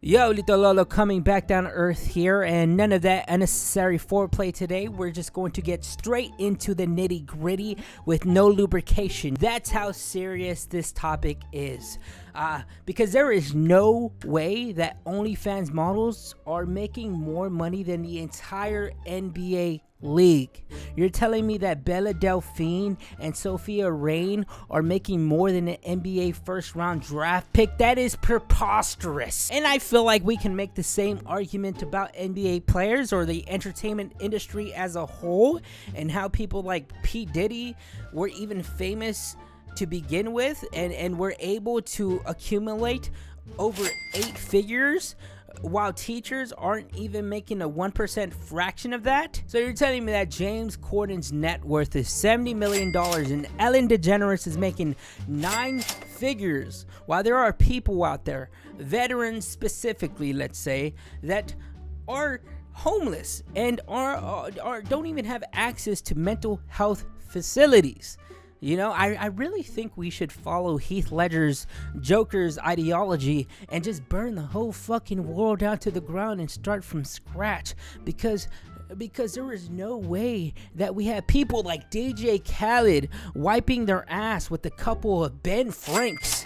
Yo, Little Lolo coming back down to earth here, and none of that unnecessary foreplay today. We're just going to get straight into the nitty gritty with no lubrication. That's how serious this topic is. Because there is no way that Onlyfans models are making more money than the entire NBA league. You're telling me that Bella Delphine and Sophia Rain are making more than an NBA first round draft pick? That is preposterous. And I feel like we can make the same argument about NBA players or the entertainment industry as a whole, and how people like P. Diddy were even famous to begin with and were able to accumulate over 8 figures, while teachers aren't even making a 1% fraction of that. So you're telling me that James Corden's net worth is $70 million and Ellen DeGeneres is making 9 figures, while there are people out there, veterans specifically, let's say, that are homeless and are don't even have access to mental health facilities. You know, I really think we should follow Heath Ledger's Joker's ideology and just burn the whole fucking world down to the ground and start from scratch, because there is no way that we have people like DJ Khaled wiping their ass with a couple of Ben Franks.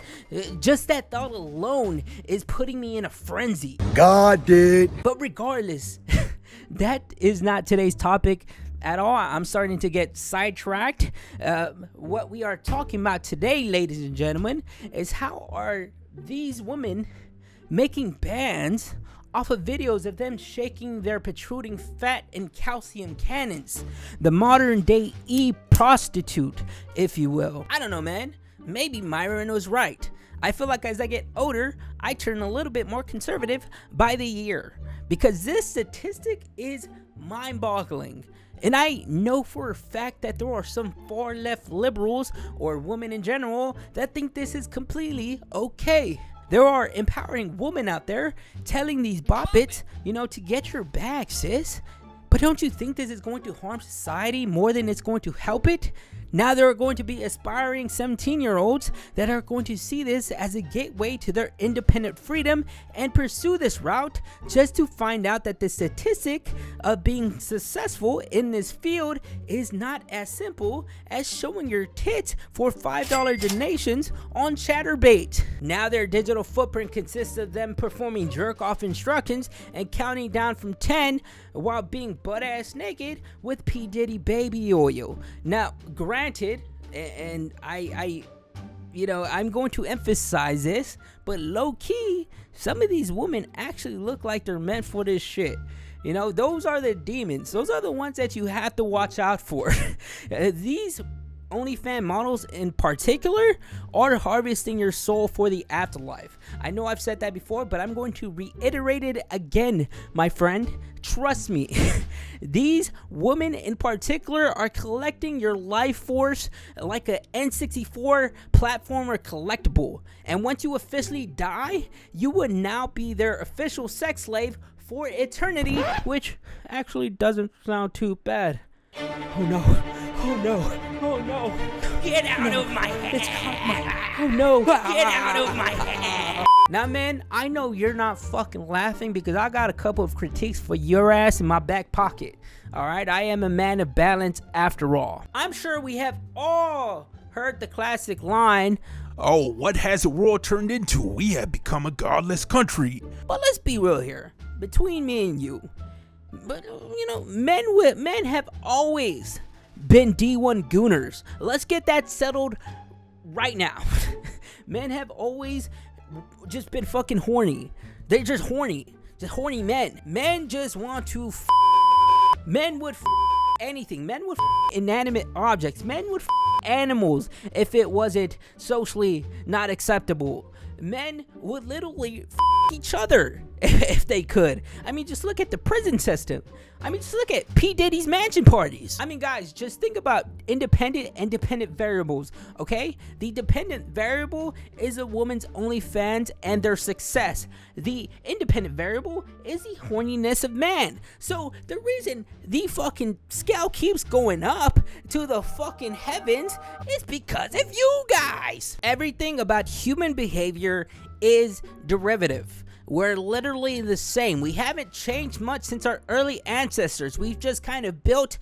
Just that thought alone is putting me in a frenzy. God did. But regardless, that is not today's topic at all. I'm starting to get sidetracked. What we are talking about today, ladies and gentlemen, is how are these women making bands off of videos of them shaking their protruding fat and calcium cannons. The modern day e-prostitute, if you will. I don't know, man. Maybe Myron was right. I feel like as I get older, I turn a little bit more conservative by the year, because this statistic is mind-boggling. And I know for a fact that there are some far left liberals, or women in general, that think this is completely okay. There are empowering women out there telling these boppets, to get your bag, sis. But don't you think this is going to harm society more than it's going to help it? Now there are going to be aspiring 17-year-olds that are going to see this as a gateway to their independent freedom and pursue this route, just to find out that the statistic of being successful in this field is not as simple as showing your tits for $5 donations on Chatterbait. Now their digital footprint consists of them performing jerk-off instructions and counting down from 10 while being butt-ass naked with P. Diddy baby oil. Now, granted, and I'm going to emphasize this, but low-key, some of these women actually look like they're meant for this shit. Those are the demons. Those are the ones that you have to watch out for. These OnlyFans models in particular are harvesting your soul for the afterlife. I know I've said that before, but I'm going to reiterate it again, my friend. Trust me. These women in particular are collecting your life force like an N64 platformer collectible. And once you officially die, you would now be their official sex slave for eternity, which actually doesn't sound too bad. Oh no. Oh no. Oh no. Get out of my head. It's hot. Oh no. Get out of my head. Now, man, I know you're not fucking laughing because I got a couple of critiques for your ass in my back pocket. All right, I am a man of balance after all. I'm sure we have all heard the classic line, "Oh, what has the world turned into? We have become a godless country." But let's be real here, between me and you. But men have always been D1 gooners. Let's get that settled right now. Men have always just been fucking horny. They're just horny men. Men just want to men would anything. Men would inanimate objects. Men would animals if it wasn't socially not acceptable. Men would literally each other if they could. I mean, just look at the prison system. I mean, just look at P. Diddy's mansion parties. I mean, guys, just think about independent and dependent variables, okay? The dependent variable is a woman's OnlyFans and their success. The independent variable is the horniness of man. So the reason the fucking scale keeps going up to the fucking heavens is because of you guys. Everything about human behavior is derivative. we're literally the same. We haven't changed much since our early ancestors. We've just kind of built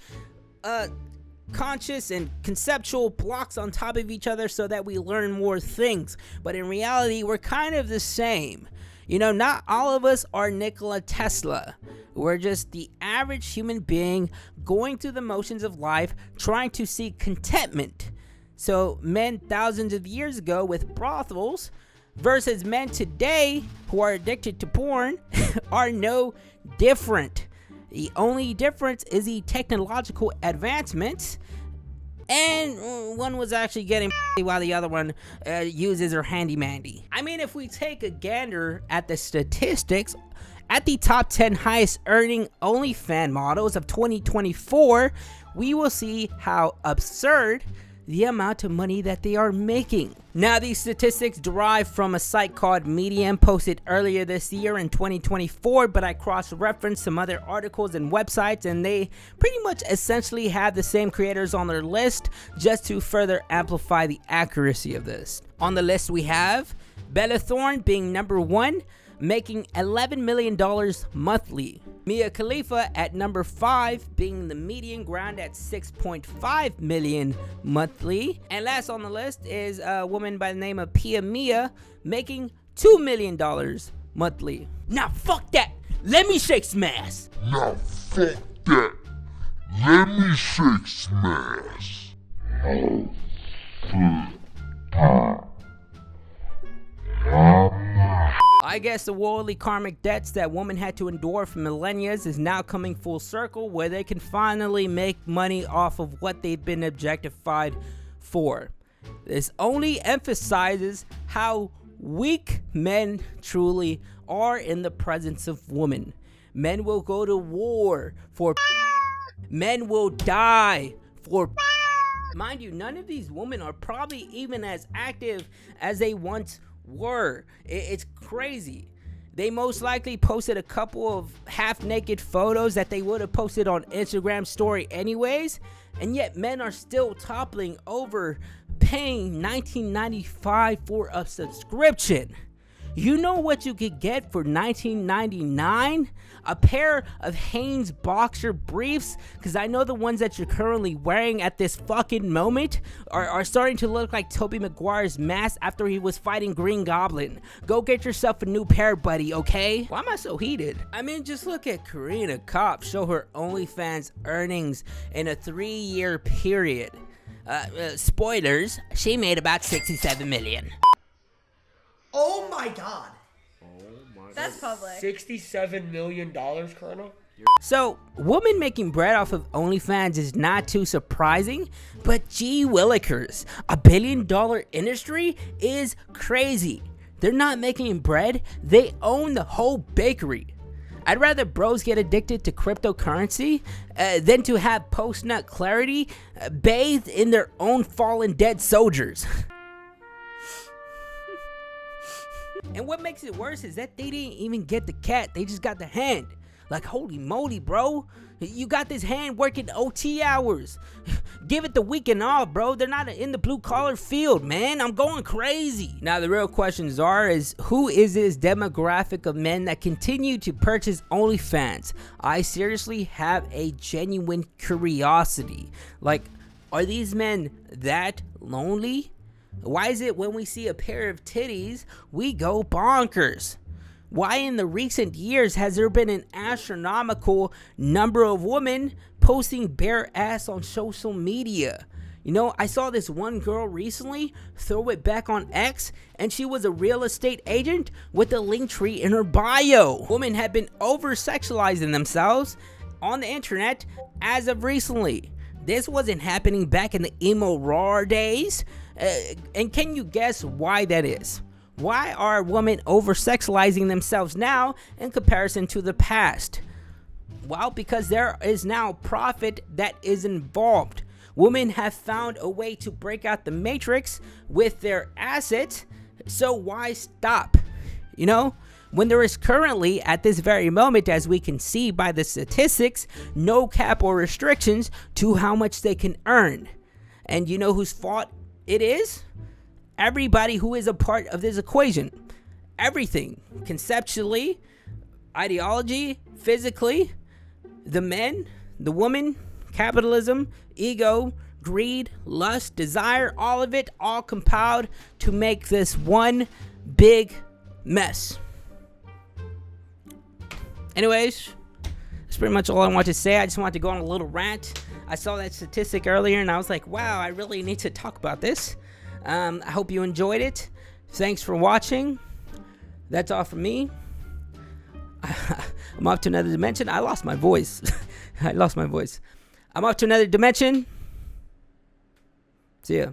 conscious and conceptual blocks on top of each other so that we learn more things. But in reality, we're kind of the same. You know, not all of us are Nikola Tesla. We're just the average human being going through the motions of life, trying to seek contentment. So men thousands of years ago with brothels versus men today who are addicted to porn are no different. The only difference is the technological advancements, and one was actually getting while the other one uses her handy mandy. I mean, if we take a gander at the statistics, at the top 10 highest earning OnlyFans models of 2024, we will see how absurd the amount of money that they are making. Now, these statistics derive from a site called Medium posted earlier this year in 2024, but I cross-referenced some other articles and websites, and they pretty much essentially have the same creators on their list just to further amplify the accuracy of this. On the list we have Bella Thorne being number 1, making $11 million monthly. Mia Khalifa at number 5, being the median ground at $6.5 million monthly. And last on the list is a woman by the name of Pia Mia, making $2 million monthly. Now fuck that. Let me shake some ass. Now fuck that. Let me shake some ass. I guess the worldly karmic debts that women had to endure for millennia is now coming full circle, where they can finally make money off of what they've been objectified for. This only emphasizes how weak men truly are in the presence of women. Men will go to war for men will die for. Mind you, none of these women are probably even as active as they once were. It's crazy. They most likely posted a couple of half-naked photos that they would have posted on Instagram story anyways, and yet men are still toppling over paying $19.95 for a subscription. You know what you could get for $19.99? A pair of Hanes boxer briefs, because I know the ones that you're currently wearing at this fucking moment are starting to look like Tobey Maguire's mask after he was fighting Green Goblin. Go get yourself a new pair, buddy, okay? Why am I so heated? I mean, just look at Karina Kopp show her OnlyFans earnings in a 3-year period. Spoilers, she made about $67 million. Oh my god. That's public. $67 million, Colonel? So, women making bread off of OnlyFans is not too surprising, but gee willikers, $1 billion industry is crazy. They're not making bread, they own the whole bakery. I'd rather bros get addicted to cryptocurrency than to have post-nut clarity bathed in their own fallen dead soldiers. And what makes it worse is that they didn't even get the cat, they just got the hand. Like, holy moly, bro. You got this hand working OT hours. Give it the weekend off, bro. They're not in the blue-collar field, man. I'm going crazy. Now, the real questions is who is this demographic of men that continue to purchase OnlyFans? I seriously have a genuine curiosity. Like, are these men that lonely? Why is it when we see a pair of titties, we go bonkers? Why in the recent years has there been an astronomical number of women posting bare ass on social media? You know, I saw this one girl recently throw it back on X, and she was a real estate agent with a link tree in her bio. Women have been over-sexualizing themselves on the internet as of recently. This wasn't happening back in the emo raw days. And can you guess why that is? Why are women over-sexualizing themselves now in comparison to the past? Well, because there is now profit that is involved. Women have found a way to break out the matrix with their assets, so why stop? You know, when there is currently, at this very moment, as we can see by the statistics, no cap or restrictions to how much they can earn. And you know whose fault it is? Everybody who is a part of this equation. everything, conceptually, ideology, physically, the men, the woman, capitalism, ego, greed, lust, desire, all of it, all compiled to make this one big mess. Anyways, that's pretty much all I want to say. I just wanted to go on a little rant. I saw that statistic earlier and I was like, wow, I really need to talk about this. I hope you enjoyed it. Thanks for watching. That's all from me. I'm off to another dimension. I lost my voice. I'm off to another dimension. See ya.